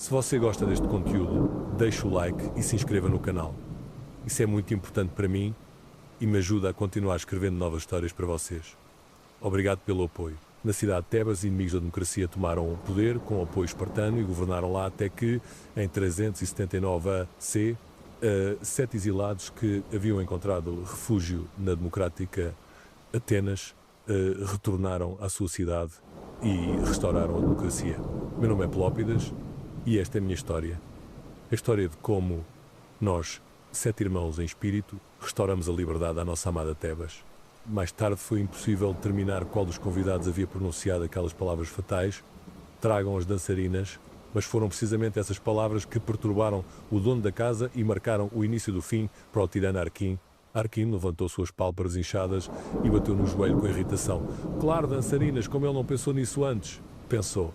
Se você gosta deste conteúdo, deixe o like e se inscreva no canal. Isso é muito importante para mim e me ajuda a continuar escrevendo novas histórias para vocês. Obrigado pelo apoio. Na cidade de Tebas, inimigos da democracia tomaram o poder com o apoio espartano e governaram lá até que, em 379 a.C., 7 exilados que haviam encontrado refúgio na democrática Atenas retornaram à sua cidade e restauraram a democracia. Meu nome é Pelópidas e esta é a minha história. A história de como nós, 7 irmãos em espírito, restauramos a liberdade à nossa amada Tebas. Mais tarde foi impossível determinar qual dos convidados havia pronunciado aquelas palavras fatais. Tragam as dançarinas, mas foram precisamente essas palavras que perturbaram o dono da casa e marcaram o início do fim para o tirano Arquim. Arquim levantou suas pálpebras inchadas e bateu no joelho com irritação. Claro, dançarinas, como ele não pensou nisso antes. Pensou,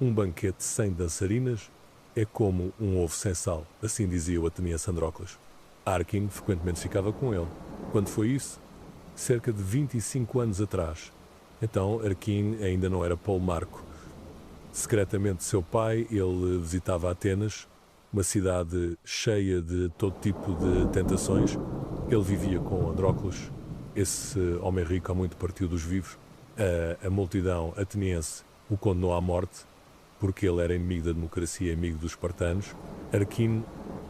um banquete sem dançarinas é como um ovo sem sal, assim dizia o ateniense Andrócles. Arquim frequentemente ficava com ele. Quando foi isso? Cerca de 25 anos atrás. Então, Arquim ainda não era Paulo Marco. Secretamente seu pai, ele visitava Atenas, uma cidade cheia de todo tipo de tentações. Ele vivia com Andrócles, esse homem rico há muito partiu dos vivos. A multidão ateniense o condenou à morte, porque ele era inimigo da democracia, inimigo dos espartanos. Arquim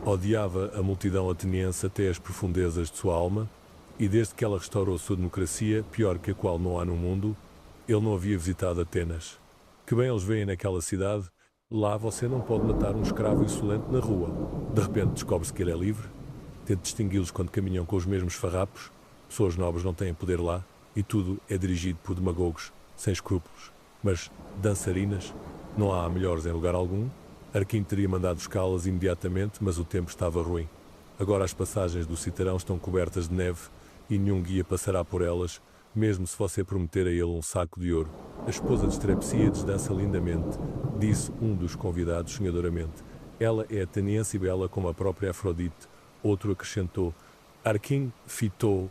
odiava a multidão ateniense até as profundezas de sua alma, e desde que ela restaurou a sua democracia, pior que a qual não há no mundo, ele não havia visitado Atenas. Que bem eles veem naquela cidade, lá você não pode matar um escravo insolente na rua. De repente descobre-se que ele é livre, tenta distingui-los quando caminham com os mesmos farrapos, pessoas nobres não têm poder lá, e tudo é dirigido por demagogos, sem escrúpulos. Mas dançarinas, não há melhores em lugar algum. Arquim teria mandado buscá-las imediatamente, mas o tempo estava ruim. Agora as passagens do Citerão estão cobertas de neve e nenhum guia passará por elas, mesmo se você prometer a ele um saco de ouro. A esposa de Estrepsíades dança lindamente, disse um dos convidados sonhadoramente. Ela é ateniense e bela como a própria Afrodite. Outro acrescentou. Arquim fitou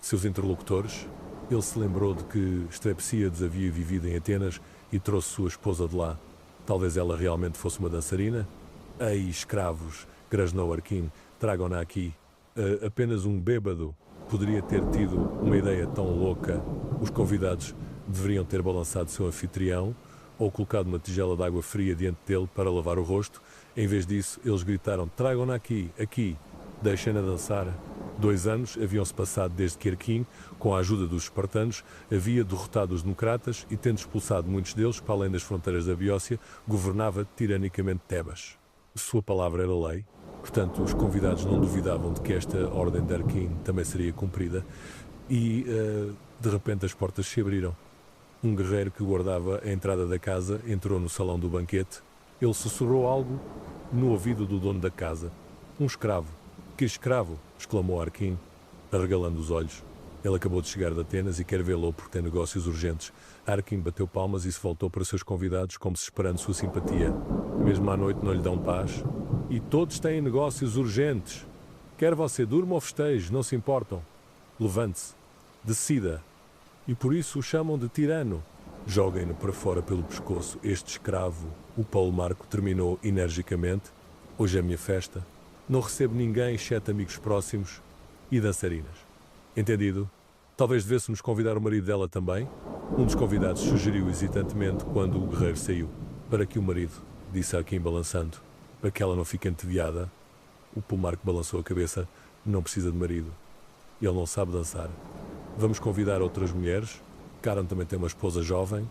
seus interlocutores. Ele se lembrou de que Estrepsíades havia vivido em Atenas e trouxe sua esposa de lá. Talvez ela realmente fosse uma dançarina? Ei, escravos, grasnou Arquim, tragam-na aqui. Apenas um bêbado poderia ter tido uma ideia tão louca. Os convidados deveriam ter balançado seu anfitrião ou colocado uma tigela de água fria diante dele para lavar o rosto. Em vez disso, eles gritaram, tragam-na aqui, aqui, deixem-na dançar. 2 anos haviam-se passado desde que Arquim, com a ajuda dos espartanos, havia derrotado os democratas e, tendo expulsado muitos deles para além das fronteiras da Beócia, governava tiranicamente Tebas. Sua palavra era lei, portanto os convidados não duvidavam de que esta ordem de Arquim também seria cumprida e, de repente, as portas se abriram. Um guerreiro que guardava a entrada da casa entrou no salão do banquete. Ele sussurrou algo no ouvido do dono da casa. Um escravo. Que escravo? Exclamou Arquim, arregalando os olhos. Ele acabou de chegar de Atenas e quer vê-lo porque tem negócios urgentes. Arquim bateu palmas e se voltou para seus convidados como se esperando sua simpatia. Mesmo à noite não lhe dão paz. E todos têm negócios urgentes. Quer você durma ou festeje, não se importam. Levante-se. Decida. E por isso o chamam de tirano. Joguem-no para fora pelo pescoço. Este escravo, o Paulo Marco, terminou energicamente. Hoje é a minha festa. Não recebo ninguém, exceto amigos próximos e dançarinas. Entendido? Talvez devêssemos convidar o marido dela também? Um dos convidados sugeriu hesitantemente quando o guerreiro saiu. Para que o marido? Disse Arquim balançando. Para que ela não fique entediada. O Paulo Marco balançou a cabeça. Não precisa de marido. Ele não sabe dançar. Vamos convidar outras mulheres. Caron também tem uma esposa jovem.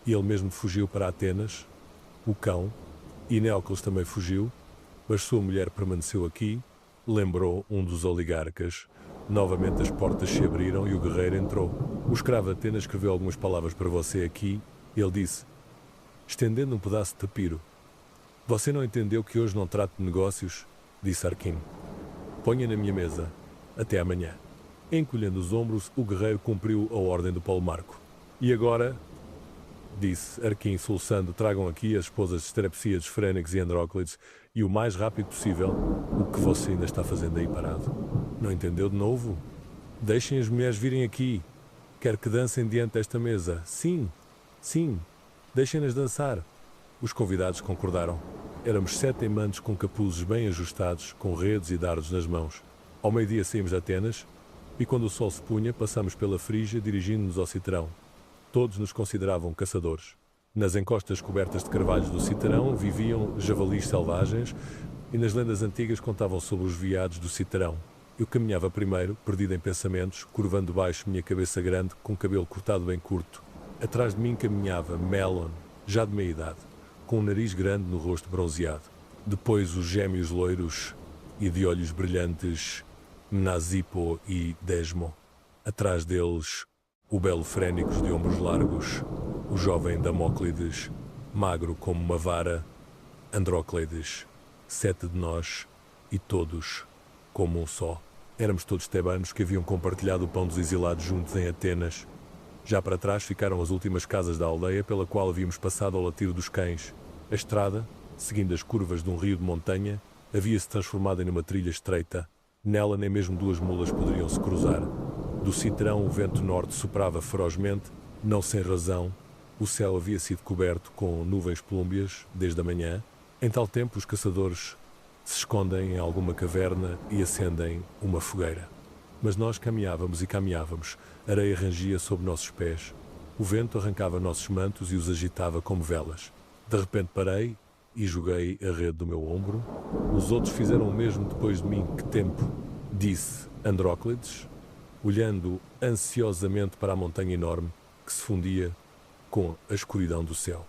E ele mesmo fugiu para Atenas. O cão. E Neócles também fugiu. Mas sua mulher permaneceu aqui, lembrou um dos oligarcas. Novamente as portas se abriram e o guerreiro entrou. O escravo Atenas escreveu algumas palavras para você aqui. Ele disse, estendendo um pedaço de papiro. Você não entendeu que hoje não trato de negócios? Disse Arquim. Ponha na minha mesa. Até amanhã. Encolhendo os ombros, o guerreiro cumpriu a ordem do Paulo Marco. E agora... disse Arquim soluçando, tragam aqui as esposas de Estrepsíades, Frénix e Andróclides e o mais rápido possível. O que você ainda está fazendo aí parado? Não entendeu de novo? Deixem as mulheres virem aqui. Quero que dancem diante desta mesa. Sim, sim, deixem-nas dançar. Os convidados concordaram. Éramos 7 emantes com capuzes bem ajustados, com redes e dardos nas mãos. Ao meio-dia saímos de Atenas, e quando o sol se punha, passámos pela Frígia, dirigindo-nos ao Citerão. Todos nos consideravam caçadores. Nas encostas cobertas de carvalhos do Citerão viviam javalis selvagens, e nas lendas antigas contavam sobre os veados do Citerão. Eu caminhava primeiro, perdido em pensamentos, curvando baixo minha cabeça grande, com o cabelo cortado bem curto. Atrás de mim caminhava Melon, já de meia idade, com um nariz grande no rosto bronzeado. Depois os gêmeos loiros e de olhos brilhantes Nazipo e Desmo. Atrás deles o belo Frénicos de ombros largos, o jovem Damóclides, magro como uma vara, Andróclides. 7 de nós, e todos como um só. Éramos todos tebanos que haviam compartilhado o pão dos exilados juntos em Atenas. Já para trás ficaram as últimas casas da aldeia pela qual havíamos passado ao latido dos cães. A estrada, seguindo as curvas de um rio de montanha, havia-se transformado em uma trilha estreita. Nela nem mesmo 2 mulas poderiam se cruzar. Do Citerão o vento norte soprava ferozmente, não sem razão. O céu havia sido coberto com nuvens plúmbeas desde a manhã. Em tal tempo os caçadores se escondem em alguma caverna e acendem uma fogueira. Mas nós caminhávamos e caminhávamos. A areia rangia sob nossos pés. O vento arrancava nossos mantos e os agitava como velas. De repente parei e joguei a rede do meu ombro. Os outros fizeram o mesmo depois de mim. Que tempo? Disse Andróclides, olhando ansiosamente para a montanha enorme que se fundia com a escuridão do céu.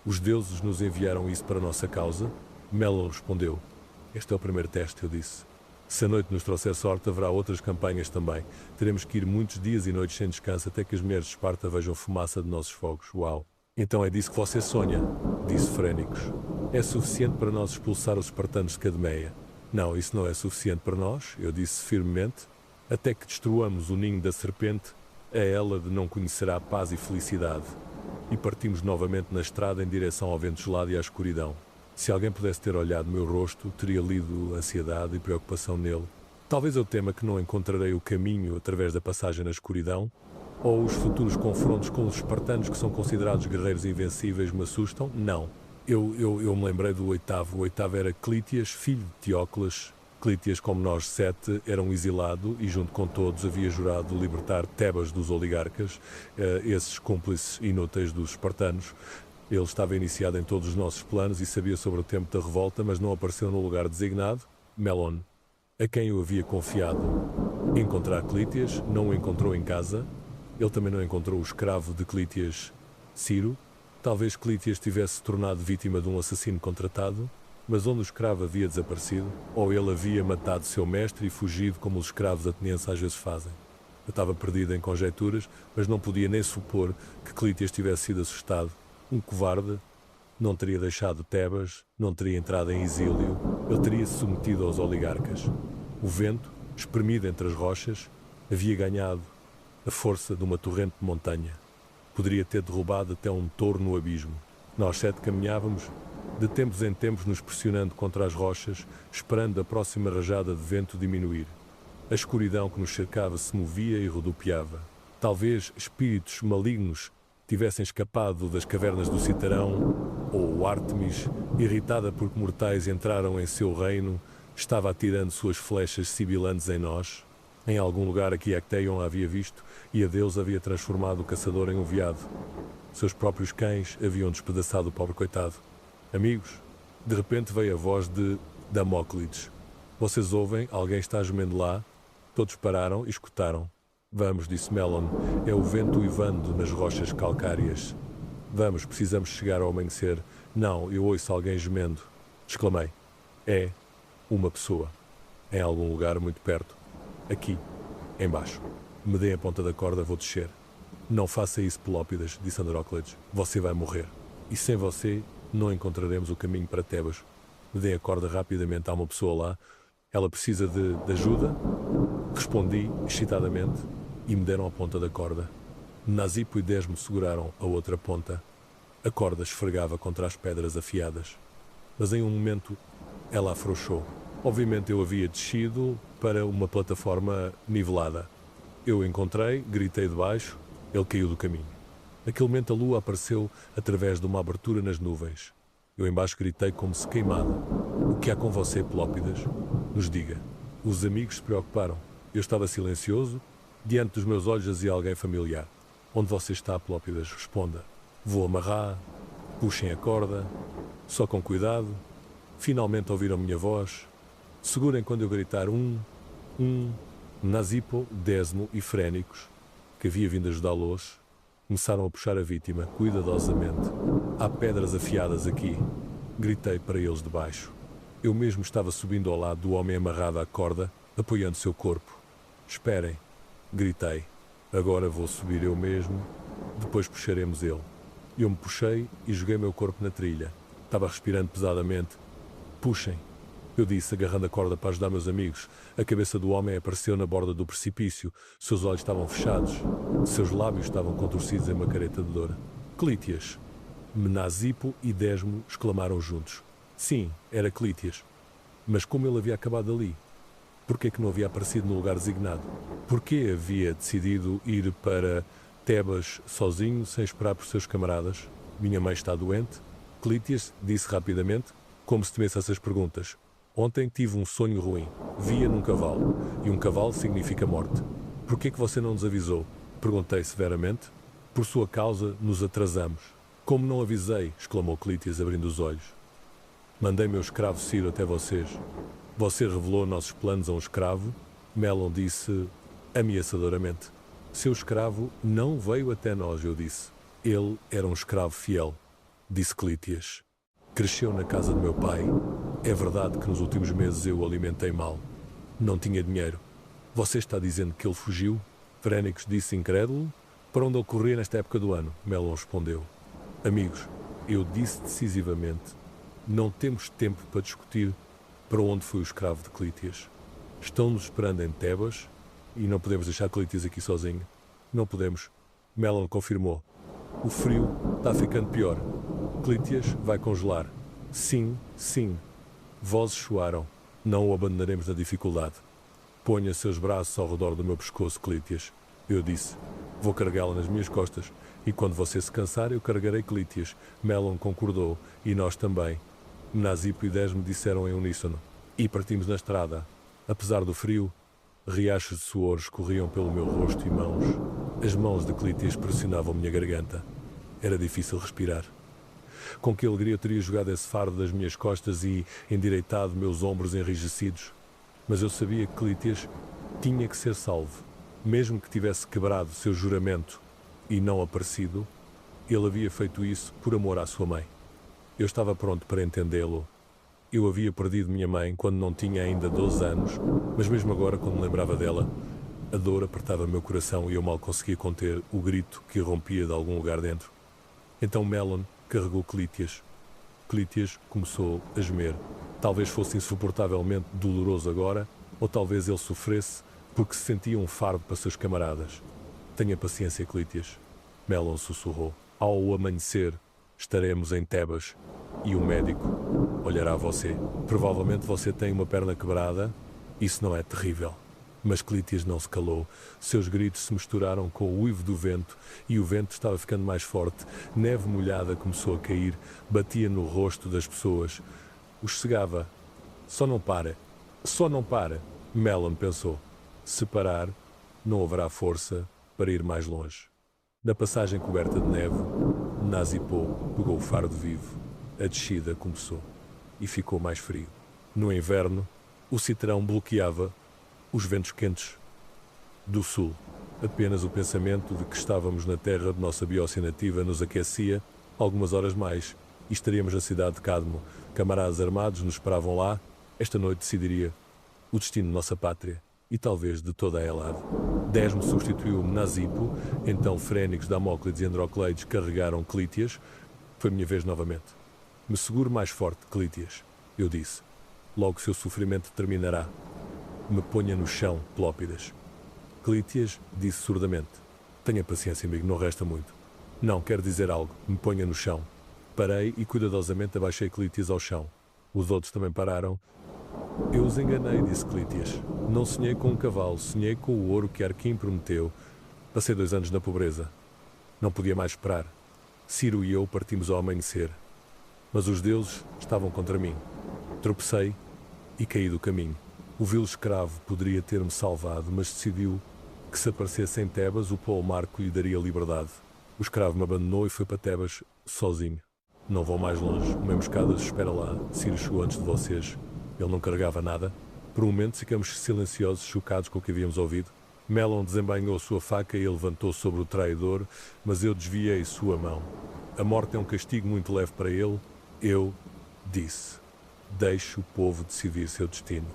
Os deuses nos enviaram isso para a nossa causa? Melon respondeu. Este é o primeiro teste, eu disse. Se a noite nos trouxer sorte, haverá outras campanhas também. Teremos que ir muitos dias e noites sem descanso até que as mulheres de Esparta vejam fumaça de nossos fogos. Uau! Então é disso que você sonha, disse Frénicos. É suficiente para nós expulsar os espartanos de Cademeia. Não, isso não é suficiente para nós, eu disse firmemente. Até que destruamos o ninho da serpente, a ela de não conhecerá paz e felicidade. E partimos novamente na estrada em direção ao vento gelado e à escuridão. Se alguém pudesse ter olhado meu rosto, teria lido ansiedade e preocupação nele. Talvez eu tema que não encontrarei o caminho através da passagem na escuridão, ou os futuros confrontos com os espartanos que são considerados guerreiros invencíveis me assustam? Não. Eu me lembrei do oitavo. O oitavo era Clítias, filho de Teócles. Clítias, como nós 7, era um exilado e junto com todos havia jurado libertar Tebas dos oligarcas, esses cúmplices inúteis dos espartanos. Ele estava iniciado em todos os nossos planos e sabia sobre o tempo da revolta, mas não apareceu no lugar designado. Melon, a quem eu havia confiado encontrar Clítias, não o encontrou em casa. Ele também não encontrou o escravo de Clítias, Ciro. Talvez Clítias tivesse se tornado vítima de um assassino contratado, mas onde o escravo havia desaparecido, ou ele havia matado seu mestre e fugido como os escravos atenienses às vezes fazem. Eu estava perdido em conjecturas, mas não podia nem supor que Clítias tivesse sido assustado. Um covarde não teria deixado Tebas, não teria entrado em exílio, ele teria se submetido aos oligarcas. O vento, espremido entre as rochas, havia ganhado a força de uma torrente de montanha. Poderia ter derrubado até um touro no abismo. Nós 7 caminhávamos, de tempos em tempos nos pressionando contra as rochas, esperando a próxima rajada de vento diminuir. A escuridão que nos cercava se movia e rodopiava. Talvez espíritos malignos tivessem escapado das cavernas do Citerão, ou Ártemis, irritada porque mortais entraram em seu reino, estava atirando suas flechas sibilantes em nós. Em algum lugar aqui Acteion a havia visto, e a deusa havia transformado o caçador em um veado. Seus próprios cães haviam despedaçado o pobre coitado. Amigos, de repente veio a voz de Damóclides. Vocês ouvem? Alguém está gemendo lá? Todos pararam e escutaram. Vamos, disse Melon, é o vento uivando nas rochas calcárias. Vamos, precisamos chegar ao amanhecer. Não, eu ouço alguém gemendo. Exclamei. É uma pessoa. Em algum lugar muito perto. Aqui, embaixo. Me deem a ponta da corda, vou descer. Não faça isso, Pelópidas, disse Andróclides. Você vai morrer. E sem você, não encontraremos o caminho para Tebas. Me deem a corda rapidamente, há uma pessoa lá. Ela precisa de ajuda? Respondi, excitadamente, e me deram a ponta da corda. Nazipo e Desmo seguraram a outra ponta. A corda esfregava contra as pedras afiadas. Mas em um momento, ela afrouxou. Obviamente eu havia descido para uma plataforma nivelada. Eu o encontrei, gritei de baixo, ele caiu do caminho. Naquele momento a lua apareceu através de uma abertura nas nuvens. Eu embaixo gritei como se queimado. O que há com você, Pelópidas? Nos diga. Os amigos se preocuparam. Eu estava silencioso. Diante dos meus olhos jazia alguém familiar. Onde você está, Pelópidas? Responda. Vou amarrar. Puxem a corda. Só com cuidado. Finalmente ouviram minha voz. Segurem quando eu gritar Nazipo, Desmo e Frénicos, que havia vindo ajudá-los, começaram a puxar a vítima, cuidadosamente. Há pedras afiadas aqui. Gritei para eles de baixo. Eu mesmo estava subindo ao lado do homem amarrado à corda, apoiando seu corpo. Esperem, gritei. Agora vou subir eu mesmo, depois puxaremos ele. Eu me puxei e joguei meu corpo na trilha. Estava respirando pesadamente. Puxem, eu disse, agarrando a corda para ajudar meus amigos. A cabeça do homem apareceu na borda do precipício. Seus olhos estavam fechados. Seus lábios estavam contorcidos em uma careta de dor. Clítias. Nazipo e Desmo exclamaram juntos. Sim, era Clítias. Mas como ele havia acabado ali? Porquê que não havia aparecido no lugar designado? Porquê havia decidido ir para Tebas sozinho, sem esperar por seus camaradas? Minha mãe está doente? Clítias disse rapidamente, como se temesse essas perguntas. Ontem tive um sonho ruim. Via num cavalo. E um cavalo significa morte. Porquê que você não nos avisou? Perguntei severamente. Por sua causa, nos atrasamos. Como não avisei? Exclamou Clítias, abrindo os olhos. Mandei meu escravo Ciro até vocês. Você revelou nossos planos a um escravo? Melon disse ameaçadoramente. Seu escravo não veio até nós, eu disse. Ele era um escravo fiel, disse Clítias. Cresceu na casa do meu pai. É verdade que nos últimos meses eu o alimentei mal. Não tinha dinheiro. Você está dizendo que ele fugiu? Frénicos disse incrédulo. Para onde ele corria nesta época do ano? Melon respondeu. Amigos, eu disse decisivamente, não temos tempo para discutir para onde foi o escravo de Clítias. Estão-nos esperando em Tebas e não podemos deixar Clítias aqui sozinho. Não podemos. Melon confirmou. O frio está ficando pior. Clítias vai congelar. Sim, sim. Vozes soaram. Não o abandonaremos na dificuldade. Ponha seus braços ao redor do meu pescoço, Clítias. Eu disse. Vou carregá-la nas minhas costas. E quando você se cansar, eu carregarei Clítias. Melon concordou. E nós também. Nazipo e Desmo disseram em uníssono. E partimos na estrada. Apesar do frio, riachos de suor escorriam pelo meu rosto e mãos. As mãos de Clítias pressionavam minha garganta. Era difícil respirar. Com que alegria eu teria jogado esse fardo das minhas costas e endireitado meus ombros enrijecidos. Mas eu sabia que Clítias tinha que ser salvo. Mesmo que tivesse quebrado seu juramento e não aparecido, ele havia feito isso por amor à sua mãe. Eu estava pronto para entendê-lo. Eu havia perdido minha mãe quando não tinha ainda 12 anos, mas mesmo agora, quando me lembrava dela, a dor apertava meu coração e eu mal conseguia conter o grito que irrompia de algum lugar dentro. Então Melon carregou Clítias. Clítias começou a gemer. Talvez fosse insuportavelmente doloroso agora, ou talvez ele sofresse porque se sentia um fardo para seus camaradas. Tenha paciência, Clítias. Melon sussurrou. Ao amanhecer, estaremos em Tebas e o médico olhará a você. Provavelmente você tem uma perna quebrada. Isso não é terrível. Mas Clítias não se calou. Seus gritos se misturaram com o uivo do vento e o vento estava ficando mais forte. Neve molhada começou a cair, batia no rosto das pessoas. Os cegava. Só não para. Só não para. Melon pensou. Se parar, não haverá força para ir mais longe. Na passagem coberta de neve, Nazipo pegou o fardo vivo. A descida começou e ficou mais frio. No inverno, o citrão bloqueava os ventos quentes do sul. Apenas o pensamento de que estávamos na terra de nossa biócia nativa nos aquecia algumas horas mais e estaríamos na cidade de Cadmo. Camaradas armados nos esperavam lá. Esta noite decidiria o destino de nossa pátria e talvez de toda a Elad. Desmo substituiu Nazipo, então Frénicos, Damóclides e Androcleides carregaram Clítias. Foi minha vez novamente. Me seguro mais forte, Clítias, eu disse. Logo seu sofrimento terminará. Me ponha no chão, Pelópidas. Clítias disse surdamente. Tenha paciência, amigo, não resta muito. Não, quero dizer algo. Me ponha no chão. Parei e cuidadosamente abaixei Clítias ao chão. Os outros também pararam. Eu os enganei, disse Clítias. Não sonhei com um cavalo, sonhei com o ouro que Arquim prometeu. Passei 2 anos na pobreza. Não podia mais esperar. Ciro e eu partimos ao amanhecer. Mas os deuses estavam contra mim. Tropecei e caí do caminho. O vil escravo poderia ter-me salvado, mas decidiu que se aparecesse em Tebas, o Paulo Marco lhe daria liberdade. O escravo me abandonou e foi para Tebas sozinho. Não vão mais longe, o mesmo escadas espera lá. Ciro chegou antes de vocês. Ele não carregava nada. Por um momento ficamos silenciosos, chocados com o que havíamos ouvido. Melon desembainhou sua faca e levantou sobre o traidor, mas eu desviei sua mão. A morte é um castigo muito leve para ele. Eu disse: deixe o povo decidir seu destino.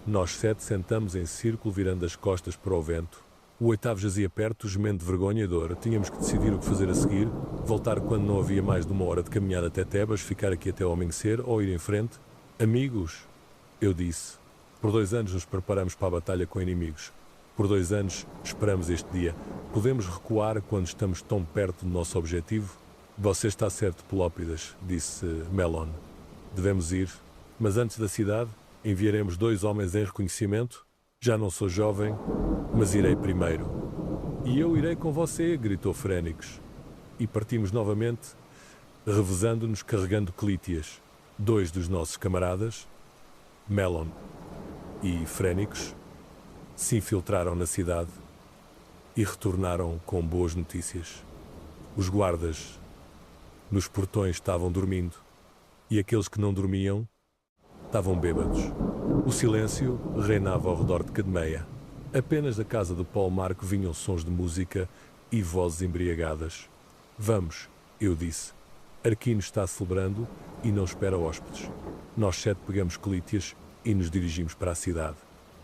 Nós 7 sentamos em círculo, virando as costas para o vento. O oitavo jazia perto, gemendo de vergonha e dor. Tínhamos que decidir o que fazer a seguir: voltar quando não havia mais de 1 hora de caminhada até Tebas, ficar aqui até ao amanhecer ou ir em frente. Amigos, eu disse, por 2 anos nos preparamos para a batalha com inimigos. Por 2 anos esperamos este dia. Podemos recuar quando estamos tão perto do nosso objetivo? Você está certo, Pelópidas, disse Melon. Devemos ir, mas antes da cidade enviaremos 2 homens em reconhecimento. Já não sou jovem, mas irei primeiro. E eu irei com você, gritou Frénix. E partimos novamente, revezando-nos carregando Clítias. 2 dos nossos camaradas, Melon e Frénix, se infiltraram na cidade e retornaram com boas notícias. Os guardas nos portões estavam dormindo e aqueles que não dormiam estavam bêbados. O silêncio reinava ao redor de Cadmeia. Apenas da casa do Paulo Marco vinham sons de música e vozes embriagadas. Vamos, eu disse. Arquino está celebrando e não espera hóspedes. Nós 7 pegamos Clítias e nos dirigimos para a cidade.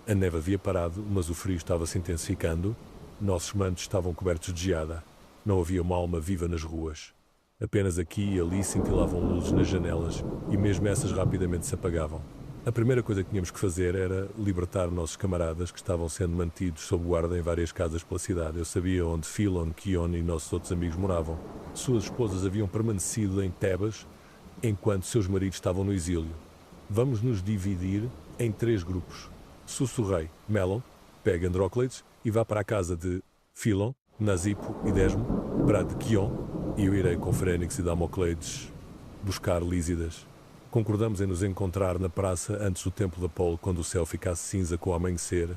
A neve havia parado, mas o frio estava se intensificando. Nossos mantos estavam cobertos de geada. Não havia uma alma viva nas ruas. Apenas aqui e ali cintilavam luzes nas janelas e mesmo essas rapidamente se apagavam. A primeira coisa que tínhamos que fazer era libertar nossos camaradas que estavam sendo mantidos sob guarda em várias casas pela cidade. Eu sabia onde Philon, Kion e nossos outros amigos moravam. Suas esposas haviam permanecido em Tebas, enquanto seus maridos estavam no exílio. Vamos nos dividir em 3 grupos. Sussurrei, Melon, pegue Andróclides e vá para a casa de Philon, Nazipo e Desmo, para a de Kion, e eu irei com Frénix e Damocleides buscar Lísidas. Concordamos em nos encontrar na praça antes do templo de Apolo, quando o céu ficasse cinza com o amanhecer.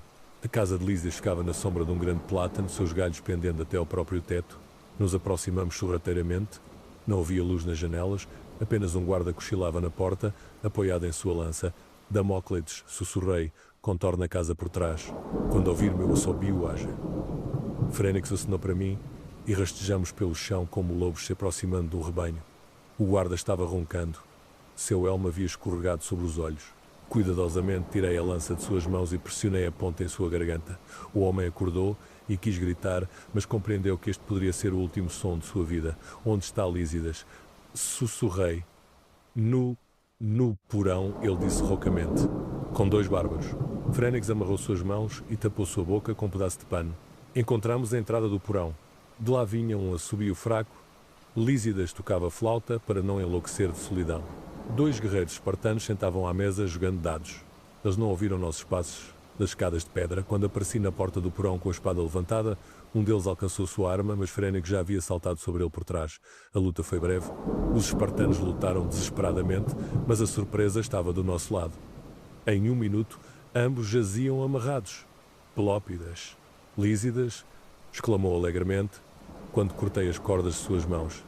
A casa de Lísidas ficava na sombra de um grande plátano, seus galhos pendendo até ao próprio teto. Nos aproximamos sorrateiramente. Não havia luz nas janelas, apenas um guarda cochilava na porta, apoiado em sua lança. Damóclides, sussurrei, contorna a casa por trás. Quando ouvir meu assobio, haja. Frénix acenou para mim e rastejamos pelo chão como lobos se aproximando de um rebanho. O guarda estava roncando. Seu elmo havia escorregado sobre os olhos. Cuidadosamente tirei a lança de suas mãos e pressionei a ponta em sua garganta. O homem acordou e quis gritar, mas compreendeu que este poderia ser o último som de sua vida. Onde está Lísidas? Sussurrei. No porão, ele disse roucamente, com 2 bárbaros. Frénix amarrou suas mãos e tapou sua boca com um pedaço de pano. Encontramos a entrada do porão. De lá vinha um assobio fraco. Lísidas tocava flauta para não enlouquecer de solidão. 2 guerreiros espartanos sentavam à mesa jogando dados. Eles não ouviram nossos passos das escadas de pedra. Quando apareci na porta do porão com a espada levantada, um deles alcançou sua arma, mas Frénix já havia saltado sobre ele por trás. A luta foi breve. Os espartanos lutaram desesperadamente, mas a surpresa estava do nosso lado. Em 1 minuto, ambos jaziam amarrados. Pelópidas. Lísidas, exclamou alegremente, quando cortei as cordas de suas mãos.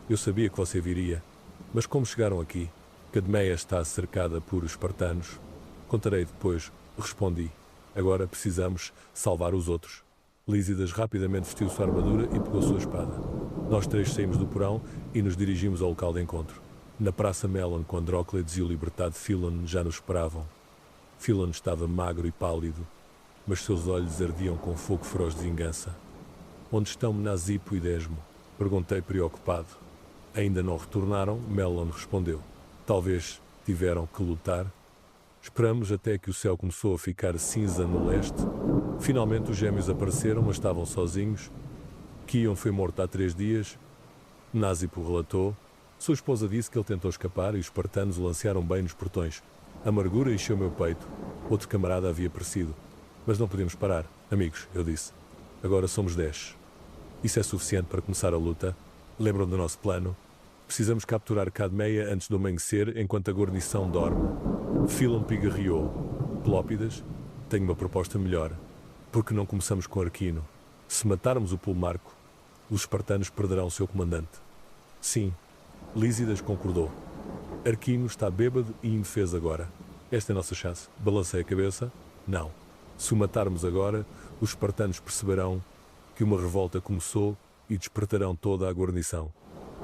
Eu sabia que você viria, mas como chegaram aqui? Cadmeia está cercada por espartanos. Contarei depois, respondi. Agora precisamos salvar os outros. Lísidas rapidamente vestiu sua armadura e pegou sua espada. Nós 3 saímos do porão e nos dirigimos ao local de encontro. Na praça Melon, com Andróclides e o libertado Philon já nos esperavam. Philon estava magro e pálido, mas seus olhos ardiam com fogo feroz de vingança. Onde estão Nazipo e Desmo? Perguntei preocupado. Ainda não retornaram? Melon respondeu. Talvez tiveram que lutar. Esperamos até que o céu começou a ficar cinza no leste. Finalmente os gêmeos apareceram, mas estavam sozinhos. Kion foi morto há 3 dias. Nazipo relatou. Sua esposa disse que ele tentou escapar e os espartanos o lancearam bem nos portões. A amargura encheu meu peito. Outro camarada havia perecido. Mas não podemos parar. Amigos, eu disse. Agora somos 10. Isso é suficiente para começar a luta. Lembram do nosso plano? Precisamos capturar Cadmeia antes do amanhecer, enquanto a guarnição dorme. Philon pigarreou. Pelópidas, tenho uma proposta melhor. Por que não começamos com Arquino? Se matarmos o Pulmarco, os espartanos perderão seu comandante. Sim, Lísidas concordou. Arquino está bêbado e indefeso agora. Esta é a nossa chance. Balancei a cabeça. Não. Se o matarmos agora, os espartanos perceberão que uma revolta começou e despertarão toda a guarnição.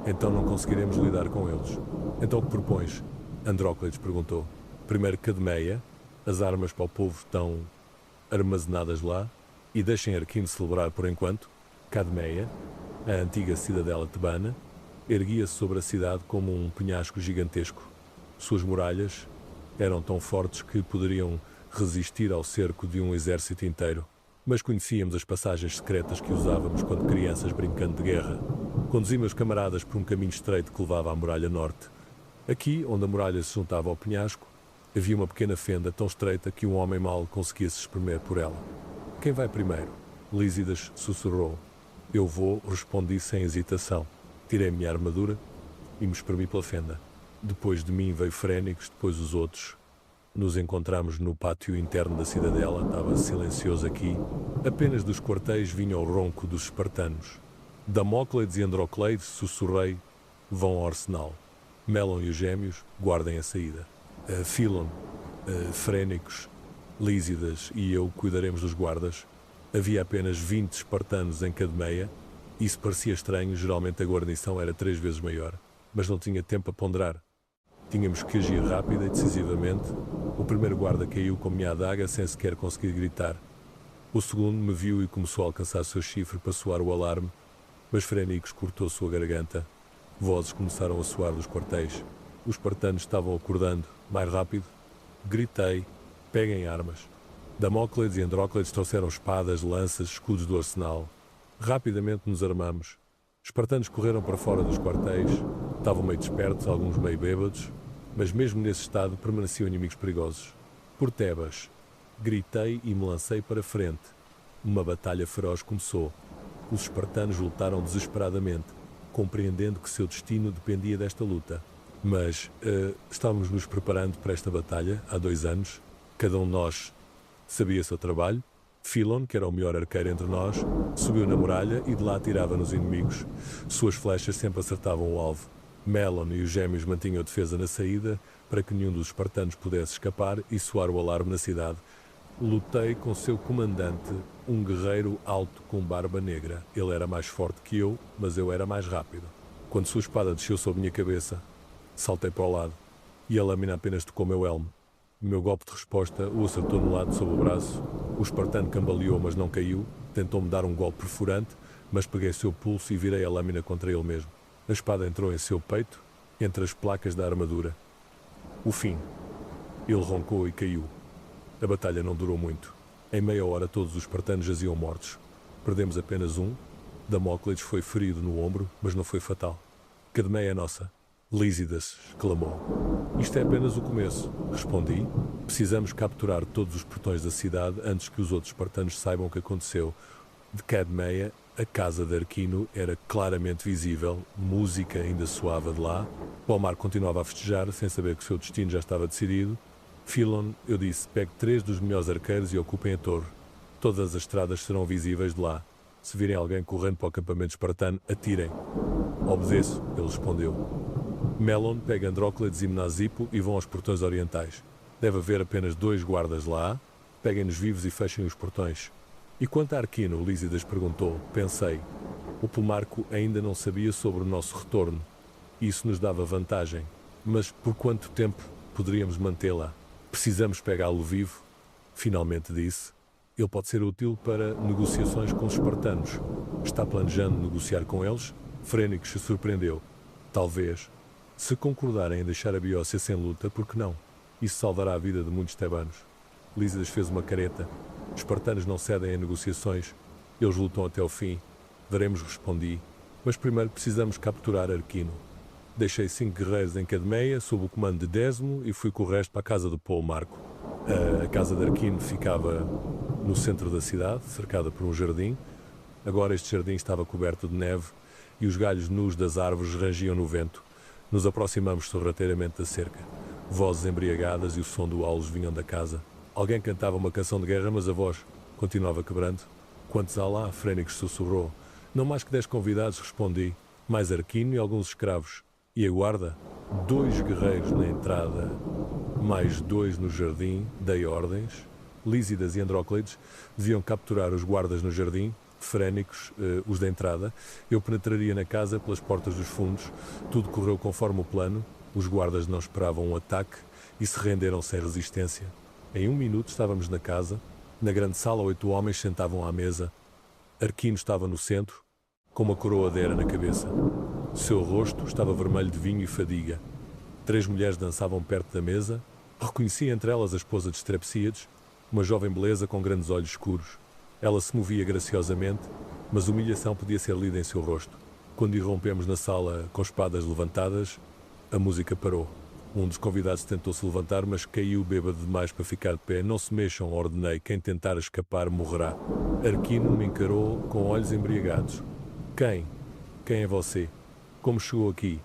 Então não conseguiremos lidar com eles. Então o que propões? Andróclides perguntou. Primeiro Cadmeia, as armas para o povo estão armazenadas lá, e deixem Arquino celebrar por enquanto. Cadmeia, a antiga cidadela tebana, erguia-se sobre a cidade como um penhasco gigantesco. Suas muralhas eram tão fortes que poderiam resistir ao cerco de um exército inteiro. Mas conhecíamos as passagens secretas que usávamos quando crianças brincando de guerra. Conduzi meus camaradas por um caminho estreito que levava à muralha norte. Aqui, onde a muralha se juntava ao penhasco, havia uma pequena fenda tão estreita que um homem mal conseguia se espremer por ela. Quem vai primeiro? Lísidas sussurrou. Eu vou, respondi sem hesitação. Tirei a minha armadura e me espremi pela fenda. Depois de mim veio Frénix, depois os outros. Nos encontramos no pátio interno da cidadela, estava silencioso aqui. Apenas dos quartéis vinha o ronco dos espartanos. Damóclides e Androcleides, sussurrei, vão ao arsenal. Melon e os gêmeos guardem a saída. Philon, Frénix, Lísidas e eu cuidaremos dos guardas. Havia apenas 20 espartanos em Cadmeia. Isso parecia estranho, geralmente a guarnição era 3 vezes maior. Mas não tinha tempo a ponderar. Tínhamos que agir rápida e decisivamente. O primeiro guarda caiu com a minha adaga sem sequer conseguir gritar. O segundo me viu e começou a alcançar seu chifre para soar o alarme, mas Frénix cortou sua garganta. Vozes começaram a soar dos quartéis. Os espartanos estavam acordando. Mais rápido. Gritei. Peguem armas. Damóclides e Andróclides trouxeram espadas, lanças, escudos do arsenal. Rapidamente nos armamos. Os espartanos correram para fora dos quartéis. Estavam meio despertos, alguns meio bêbados, mas mesmo nesse estado permaneciam inimigos perigosos. Por Tebas, gritei e me lancei para frente. Uma batalha feroz começou. Os espartanos lutaram desesperadamente, compreendendo que seu destino dependia desta luta. Mas estávamos nos preparando para esta batalha há 2 anos. Cada um de nós sabia seu trabalho. Philon, que era o melhor arqueiro entre nós, subiu na muralha e de lá atirava nos inimigos. Suas flechas sempre acertavam o alvo. Melon e os gêmeos mantinham a defesa na saída para que nenhum dos espartanos pudesse escapar e soar o alarme na cidade. Lutei com seu comandante, um guerreiro alto com barba negra. Ele era mais forte que eu, mas eu era mais rápido. Quando sua espada desceu sobre minha cabeça, saltei para o lado e a lâmina apenas tocou meu elmo. O meu golpe de resposta o acertou no lado sob o braço. O espartano cambaleou, mas não caiu. Tentou-me dar um golpe perfurante, mas peguei seu pulso e virei a lâmina contra ele mesmo. A espada entrou em seu peito, entre as placas da armadura. O fim. Ele roncou e caiu. A batalha não durou muito. Em meia hora todos os espartanos jaziam mortos. Perdemos apenas um. Damóclides foi ferido no ombro, mas não foi fatal. Cadmeia é nossa. Lísidas exclamou. Isto é apenas o começo, respondi. Precisamos capturar todos os portões da cidade antes que os outros espartanos saibam o que aconteceu. De Cadmeia, a casa de Arquino era claramente visível, música ainda soava de lá. Palmar continuava a festejar, sem saber que o seu destino já estava decidido. Philon, eu disse, pegue 3 dos melhores arqueiros e ocupem a torre. Todas as estradas serão visíveis de lá. Se virem alguém correndo para o acampamento espartano, atirem. Obedeço, ele respondeu. Melon pega Andróclides e Mnazipo e vão aos portões orientais. Deve haver apenas 2 guardas lá. Peguem-nos vivos e fechem os portões. E quanto a Arquino, Lísidas perguntou. Pensei. O Pulmarco ainda não sabia sobre o nosso retorno. Isso nos dava vantagem. Mas por quanto tempo poderíamos mantê-la? Precisamos pegá-lo vivo. Finalmente disse. Ele pode ser útil para negociações com os espartanos. Está planejando negociar com eles? Frénix se surpreendeu. Talvez. Se concordarem em deixar a Biócia sem luta, por que não? Isso salvará a vida de muitos tebanos. Lísidas fez uma careta. Os espartanos não cedem em negociações. Eles lutam até o fim. Veremos, respondi. Mas primeiro precisamos capturar Arquino. Deixei 5 guerreiros em Cadmeia, sob o comando de Désimo, e fui com o resto para a casa do Pulmarco. A casa de Arquino ficava no centro da cidade, cercada por um jardim. Agora este jardim estava coberto de neve e os galhos nus das árvores rangiam no vento. Nos aproximamos sorrateiramente da cerca. Vozes embriagadas e o som do aulos vinham da casa. Alguém cantava uma canção de guerra, mas a voz continuava quebrando. Quantos há lá? Frénix sussurrou. Não mais que 10 convidados, respondi. Mais Arquino e alguns escravos. E a guarda? 2 guerreiros na entrada, mais 2 no jardim. Dei ordens. Lísidas e Andróclides deviam capturar os guardas no jardim, Frénicos, os da entrada. Eu penetraria na casa pelas portas dos fundos. Tudo correu conforme o plano. Os guardas não esperavam um ataque e se renderam sem resistência. Em 1 minuto estávamos na casa. Na grande sala, 8 homens sentavam à mesa. Arquino estava no centro, com uma coroa de era na cabeça. Seu rosto estava vermelho de vinho e fadiga. 3 mulheres dançavam perto da mesa. Reconheci entre elas a esposa de Strepsíades, uma jovem beleza com grandes olhos escuros. Ela se movia graciosamente, mas humilhação podia ser lida em seu rosto. Quando irrompemos na sala com espadas levantadas, a música parou. Um dos convidados tentou-se levantar, mas caiu bêbado demais para ficar de pé. Não se mexam, ordenei. Quem tentar escapar morrerá. Arquino me encarou com olhos embriagados. Quem? Quem é você? Como chegou aqui?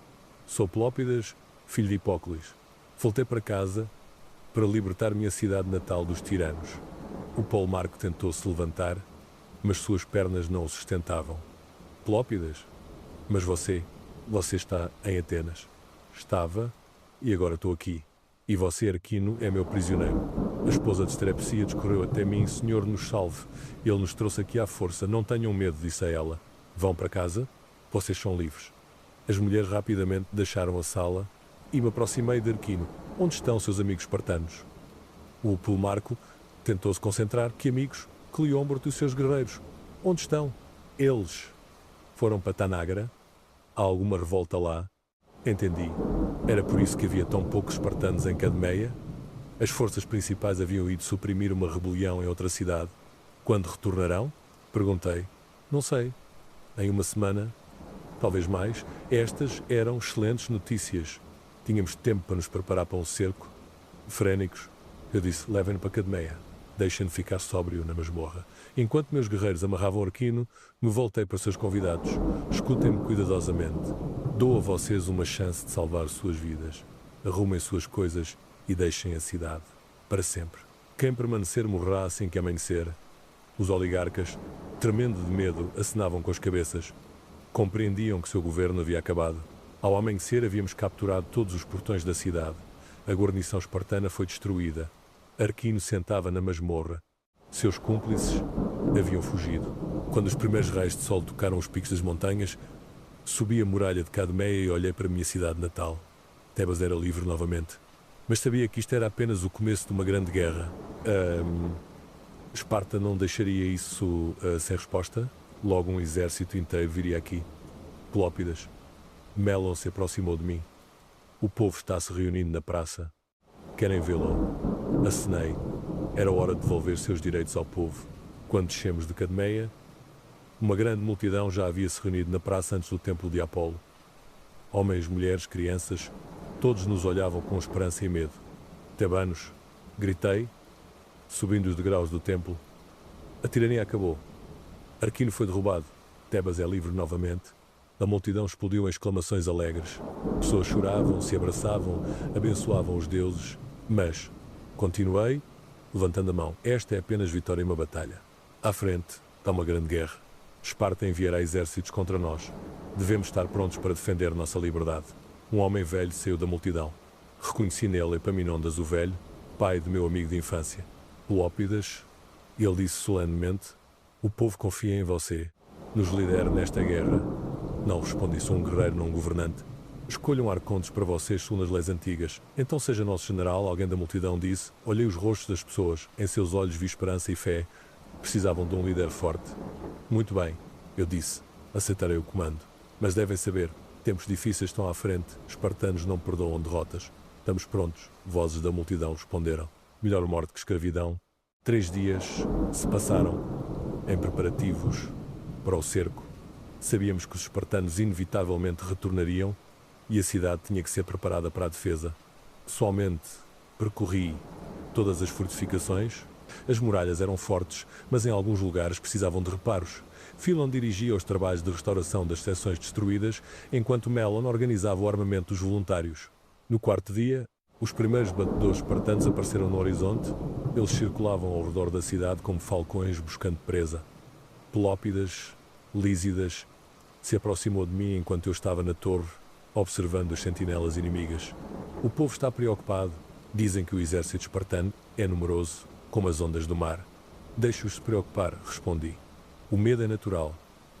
Sou Pelópidas, filho de Hipócles. Voltei para casa para libertar minha cidade natal dos tiranos. O Polmarco tentou-se levantar, mas suas pernas não o sustentavam. Pelópidas? Mas você está em Atenas. Estava, e agora estou aqui. E você, Arquino, é meu prisioneiro. A esposa de Strepsíades correu até mim. Senhor, nos salve. Ele nos trouxe aqui à força. Não tenham medo, disse a ela. Vão para casa? Vocês são livres. As mulheres rapidamente deixaram a sala e me aproximei de Arquino. Onde estão seus amigos espartanos? O Polmarco tentou-se concentrar. Que amigos? Cleómbroto e os seus guerreiros. Onde estão? Eles foram para Tanágara? Há alguma revolta lá? Entendi. Era por isso que havia tão poucos espartanos em Cadmeia? As forças principais haviam ido suprimir uma rebelião em outra cidade. Quando retornarão? Perguntei. Não sei. Em 1 semana? Talvez mais. Estas eram excelentes notícias. Tínhamos tempo para nos preparar para um cerco. Frénicos, eu disse, levem-no para Cadmeia. Deixem-no ficar sóbrio na masmorra. Enquanto meus guerreiros amarravam Arquino, me voltei para os seus convidados. Escutem-me cuidadosamente. Dou a vocês uma chance de salvar suas vidas. Arrumem suas coisas e deixem a cidade. Para sempre. Quem permanecer morrerá assim que amanhecer. Os oligarcas, tremendo de medo, acenavam com as cabeças. Compreendiam que seu governo havia acabado. Ao amanhecer havíamos capturado todos os portões da cidade. A guarnição espartana foi destruída. Arquino sentava na masmorra. Seus cúmplices haviam fugido. Quando os primeiros raios de sol tocaram os picos das montanhas, subi a muralha de Cadmeia e olhei para a minha cidade natal. Tebas era livre novamente. Mas sabia que isto era apenas o começo de uma grande guerra. Esparta não deixaria isso sem resposta? Logo um exército inteiro viria aqui. Pelópidas. Mélon se aproximou de mim. O povo está se reunindo na praça. Querem vê-lo? Acenei. Era hora de devolver seus direitos ao povo. Quando descemos de Cadmeia, uma grande multidão já havia se reunido na praça antes do templo de Apolo. Homens, mulheres, crianças, todos nos olhavam com esperança e medo. Tebanos, gritei, subindo os degraus do templo. A tirania acabou. Arquino foi derrubado. Tebas é livre novamente. A multidão explodiu em exclamações alegres. Pessoas choravam, se abraçavam, abençoavam os deuses. Mas continuei, levantando a mão. Esta é apenas vitória em uma batalha. À frente está uma grande guerra. Esparta enviará exércitos contra nós. Devemos estar prontos para defender nossa liberdade. Um homem velho saiu da multidão. Reconheci nele Epaminondas o Velho, pai de meu amigo de infância. Pelópidas, ele disse solenemente, o povo confia em você. Nos lidera nesta guerra. Não, respondi, sou um guerreiro, não um governante. Escolham arcontes para vocês segundo as leis antigas. Então seja nosso general, alguém da multidão disse. Olhei os rostos das pessoas. Em seus olhos vi esperança e fé. Precisavam de um líder forte. Muito bem, eu disse. Aceitarei o comando. Mas devem saber, tempos difíceis estão à frente. Espartanos não perdoam derrotas. Estamos prontos. Vozes da multidão responderam. Melhor morte que escravidão. 3 dias se passaram em preparativos para o cerco. Sabíamos que os espartanos inevitavelmente retornariam e a cidade tinha que ser preparada para a defesa. Pessoalmente, percorri todas as fortificações, As muralhas eram fortes, mas em alguns lugares precisavam de reparos. Philon dirigia os trabalhos de restauração das seções destruídas, enquanto Melon organizava o armamento dos voluntários. No quarto dia, os primeiros batedores espartanos apareceram no horizonte. Eles circulavam ao redor da cidade como falcões buscando presa. Pelópidas, Lísidas, se aproximou de mim enquanto eu estava na torre, observando as sentinelas inimigas. O povo está preocupado. Dizem que o exército espartano é numeroso, como as ondas do mar. Deixe-os se preocupar, respondi. O medo é natural,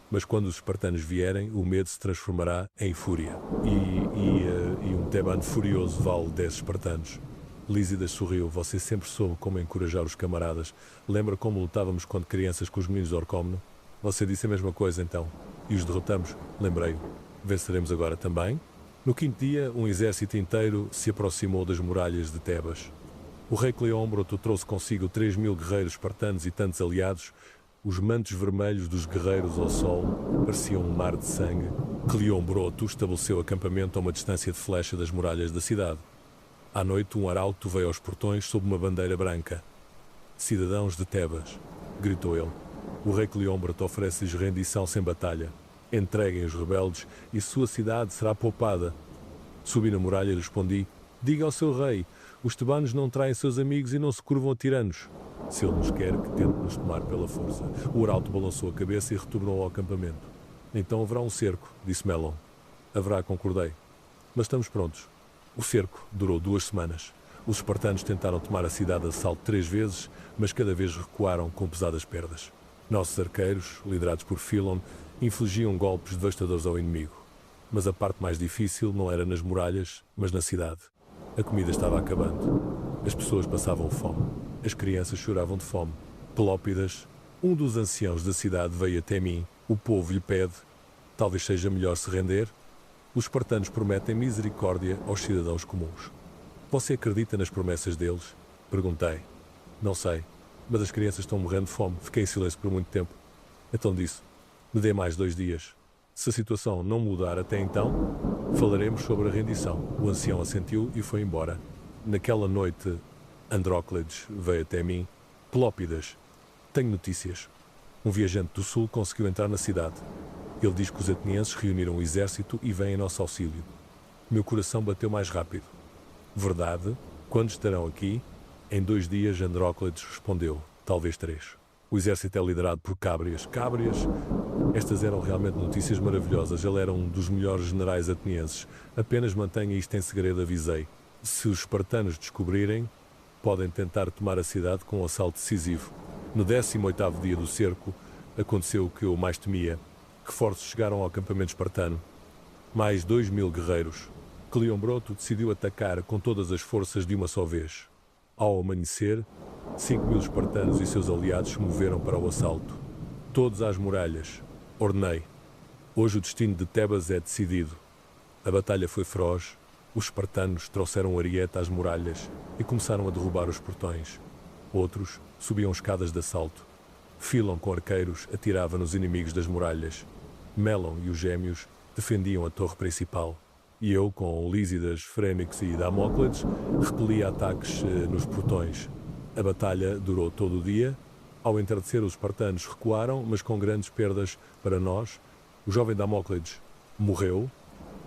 mas quando os espartanos vierem, o medo se transformará em fúria. E um tebano furioso vale 10 espartanos. Lísidas sorriu. Você sempre soube como encorajar os camaradas. Lembra como lutávamos quando crianças com os meninos de Orcómeno? Você disse a mesma coisa então. E os derrotamos? Lembrei-o. Venceremos agora também? No quinto dia, um exército inteiro se aproximou das muralhas de Tebas. O rei Cleómbroto trouxe consigo 3.000 guerreiros espartanos e tantos aliados. Os mantos vermelhos dos guerreiros ao sol pareciam um mar de sangue. Cleómbroto estabeleceu acampamento a uma distância de flecha das muralhas da cidade. À noite, um arauto veio aos portões sob uma bandeira branca. Cidadãos de Tebas, gritou ele. O rei Cleómbroto oferece-lhes rendição sem batalha. Entreguem os rebeldes e sua cidade será poupada. Subi na muralha e respondi: diga ao seu rei, os tebanos não traem seus amigos e não se curvam a tiranos. Se ele nos quer, que tente nos tomar pela força. O arauto balançou a cabeça e retornou ao acampamento. Então haverá um cerco, disse Melon. Haverá, concordei. Mas estamos prontos. O cerco durou 2 semanas. Os espartanos tentaram tomar a cidade de assalto 3 vezes, mas cada vez recuaram com pesadas perdas. Nossos arqueiros, liderados por Philon, infligiam golpes devastadores ao inimigo. Mas a parte mais difícil não era nas muralhas, mas na cidade. A comida estava acabando. As pessoas passavam fome. As crianças choravam de fome. Pelópidas, um dos anciãos da cidade, veio até mim. O povo lhe pede: talvez seja melhor se render? Os espartanos prometem misericórdia aos cidadãos comuns. Você acredita nas promessas deles? Perguntei. Não sei, mas as crianças estão morrendo de fome. Fiquei em silêncio por muito tempo. Então disse: me dê mais 2 dias. Se a situação não mudar até então, falaremos sobre a rendição. O ancião assentiu e foi embora. Naquela noite, Andróclides veio até mim. Pelópidas, tenho notícias. Um viajante do sul conseguiu entrar na cidade. Ele diz que os atenienses reuniram o exército e vêm em nosso auxílio. Meu coração bateu mais rápido. Verdade? Quando estarão aqui? Em 2 dias, Andróclides respondeu. Talvez 3. O exército é liderado por Cábrias. Cábrias? Estas eram realmente notícias maravilhosas. Ele era um dos melhores generais atenienses. Apenas mantenha isto em segredo, avisei. Se os espartanos descobrirem, podem tentar tomar a cidade com um assalto decisivo. No 18º dia do cerco, aconteceu o que eu mais temia. Reforços chegaram ao acampamento espartano. Mais 2.000 guerreiros. Cleómbroto decidiu atacar com todas as forças de uma só vez. Ao amanhecer, 5.000 espartanos e seus aliados se moveram para o assalto. Todos às muralhas. Ordenei. Hoje o destino de Tebas é decidido. A batalha foi feroz. Os espartanos trouxeram ariete às muralhas e começaram a derrubar os portões. Outros subiam escadas de assalto. Philon com arqueiros atirava nos inimigos das muralhas. Melon e os gêmeos defendiam a torre principal. E eu, com Lísidas, Frénix e Damóclides, repelia ataques nos portões. A batalha durou todo o dia. Ao entardecer, os espartanos recuaram, mas com grandes perdas para nós. O jovem Damóclides morreu.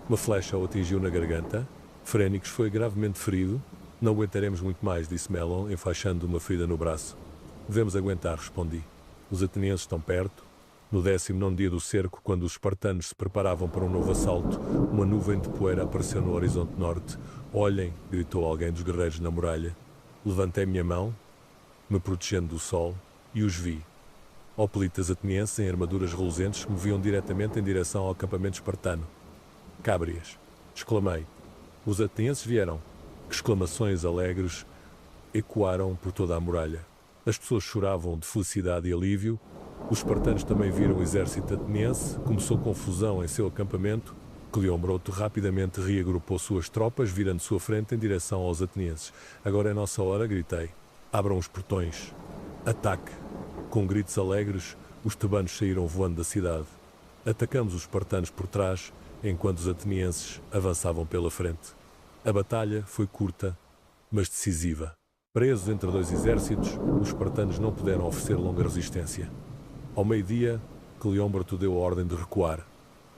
Uma flecha o atingiu na garganta. Frénix foi gravemente ferido. Não aguentaremos muito mais, disse Melon, enfaixando uma ferida no braço. Devemos aguentar, respondi. Os atenienses estão perto. No 19º dia do cerco, quando os espartanos se preparavam para um novo assalto, uma nuvem de poeira apareceu no horizonte norte. Olhem, gritou alguém dos guerreiros na muralha. Levantei minha mão, me protegendo do sol, e os vi. Hoplitas atenienses em armaduras reluzentes se moviam diretamente em direção ao acampamento espartano. Cábrias, exclamei. Os atenienses vieram. Exclamações alegres ecoaram por toda a muralha. As pessoas choravam de felicidade e alívio. Os espartanos também viram o exército ateniense. Começou confusão em seu acampamento. Cleómbroto rapidamente reagrupou suas tropas, virando sua frente em direção aos atenienses. Agora é nossa hora, gritei. Abram os portões. Ataque. Com gritos alegres, os tebanos saíram voando da cidade. Atacamos os espartanos por trás, enquanto os atenienses avançavam pela frente. A batalha foi curta, mas decisiva. Presos entre dois exércitos, os espartanos não puderam oferecer longa resistência. Ao meio-dia, Cleómbroto deu a ordem de recuar.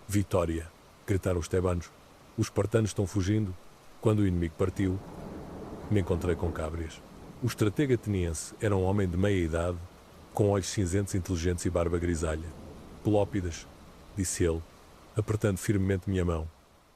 Vitória! Gritaram os tebanos. Os espartanos estão fugindo. Quando o inimigo partiu, me encontrei com Cábrias. O estratega ateniense era um homem de meia idade, com olhos cinzentos inteligentes e barba grisalha. Pelópidas, disse ele, apertando firmemente minha mão.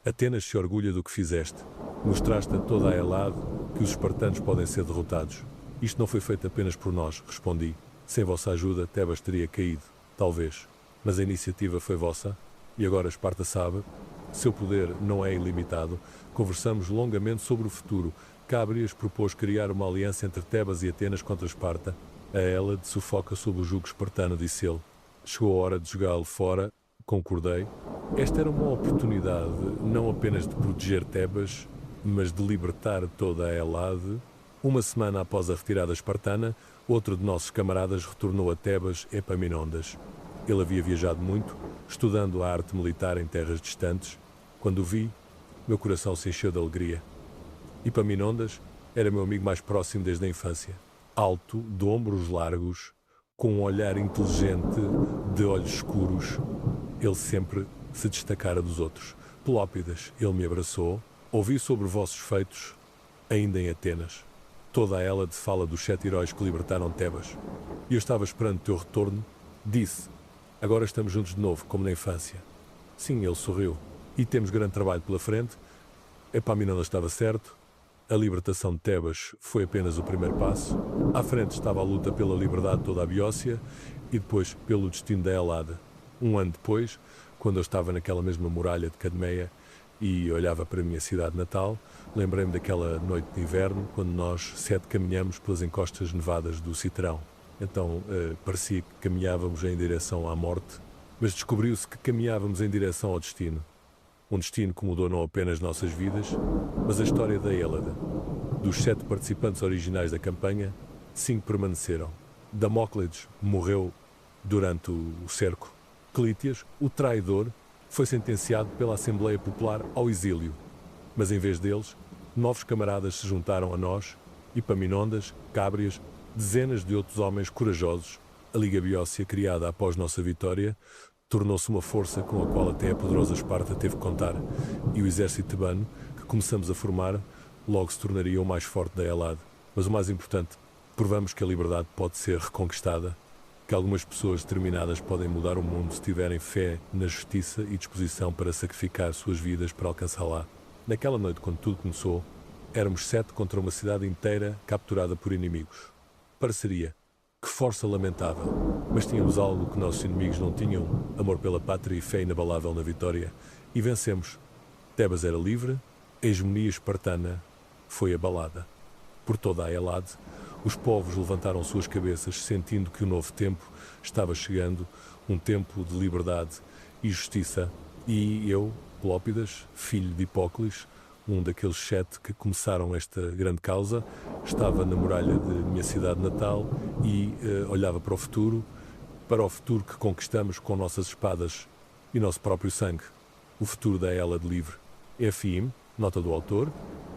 Atenas se orgulha do que fizeste. Mostraste a toda a Helade que os espartanos podem ser derrotados. Isto não foi feito apenas por nós, respondi. Sem vossa ajuda, Tebas teria caído. Talvez. Mas a iniciativa foi vossa. E agora Esparta sabe. Seu poder não é ilimitado. Conversamos longamente sobre o futuro. Cábrias propôs criar uma aliança entre Tebas e Atenas contra Esparta. A Hélade sufoca sob o jugo espartano, disse ele. Chegou a hora de jogá-lo fora. Concordei. Esta era uma oportunidade não apenas de proteger Tebas, mas de libertar toda a Helade. Uma semana após a retirada espartana, outro de nossos camaradas retornou a Tebas, Epaminondas. Ele havia viajado muito, estudando a arte militar em terras distantes. Quando o vi, meu coração se encheu de alegria. Epaminondas era meu amigo mais próximo desde a infância. Alto, de ombros largos, com um olhar inteligente, de olhos escuros, ele sempre se destacara dos outros. Pelópidas, ele me abraçou. Ouvi sobre vossos feitos, ainda em Atenas. Toda a Hélade fala dos 7 heróis que libertaram Tebas. E eu estava esperando o teu retorno. Disse, agora estamos juntos de novo, como na infância. Sim, ele sorriu. E temos grande trabalho pela frente. Epaminondas estava certo. A libertação de Tebas foi apenas o primeiro passo. À frente estava a luta pela liberdade de toda a Beócia e depois pelo destino da Hélade. Um ano depois, quando eu estava naquela mesma muralha de Cadmeia e olhava para a minha cidade natal, lembrei-me daquela noite de inverno, quando nós 7 caminhamos pelas encostas nevadas do Citerão. Então parecia que caminhávamos em direção à morte, mas descobriu-se que caminhávamos em direção ao destino. Um destino que mudou não apenas nossas vidas, mas a história da Hélade. Dos 7 participantes originais da campanha, 5 permaneceram. Damóclides morreu durante o cerco. Clítias, o traidor, foi sentenciado pela Assembleia Popular ao exílio. Mas em vez deles, novos camaradas se juntaram a nós, Epaminondas, Cábrias, dezenas de outros homens corajosos. A Liga Beócia, criada após nossa vitória, tornou-se uma força com a qual até a poderosa Esparta teve que contar. E o exército tebano, que começamos a formar, logo se tornaria o mais forte da Hélade. Mas o mais importante, provamos que a liberdade pode ser reconquistada, que algumas pessoas determinadas podem mudar o mundo se tiverem fé na justiça e disposição para sacrificar suas vidas para alcançá-la. Naquela noite, quando tudo começou, éramos 7 contra uma cidade inteira capturada por inimigos. Pareceria. Que força lamentável. Mas tínhamos algo que nossos inimigos não tinham, amor pela pátria e fé inabalável na vitória. E vencemos. Tebas era livre, a hegemonia espartana foi abalada. Por toda a Hélade, os povos levantaram suas cabeças, sentindo que o novo tempo estava chegando, um tempo de liberdade e justiça. E eu, Pelópidas, filho de Hipócles, um daqueles 7 que começaram esta grande causa, estava na muralha de minha cidade natal e olhava para o futuro que conquistamos com nossas espadas e nosso próprio sangue, o futuro da Hélade livre. FIM, nota do autor.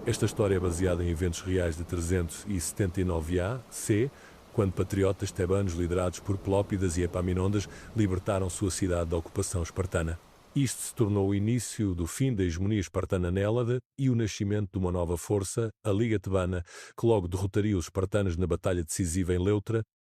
Esta história é baseada em eventos reais de 379 A.C., quando patriotas tebanos liderados por Pelópidas e Epaminondas libertaram sua cidade da ocupação espartana. Isto se tornou o início do fim da hegemonia espartana na Hélade e o nascimento de uma nova força, a Liga Tebana, que logo derrotaria os espartanos na batalha decisiva em Leuctra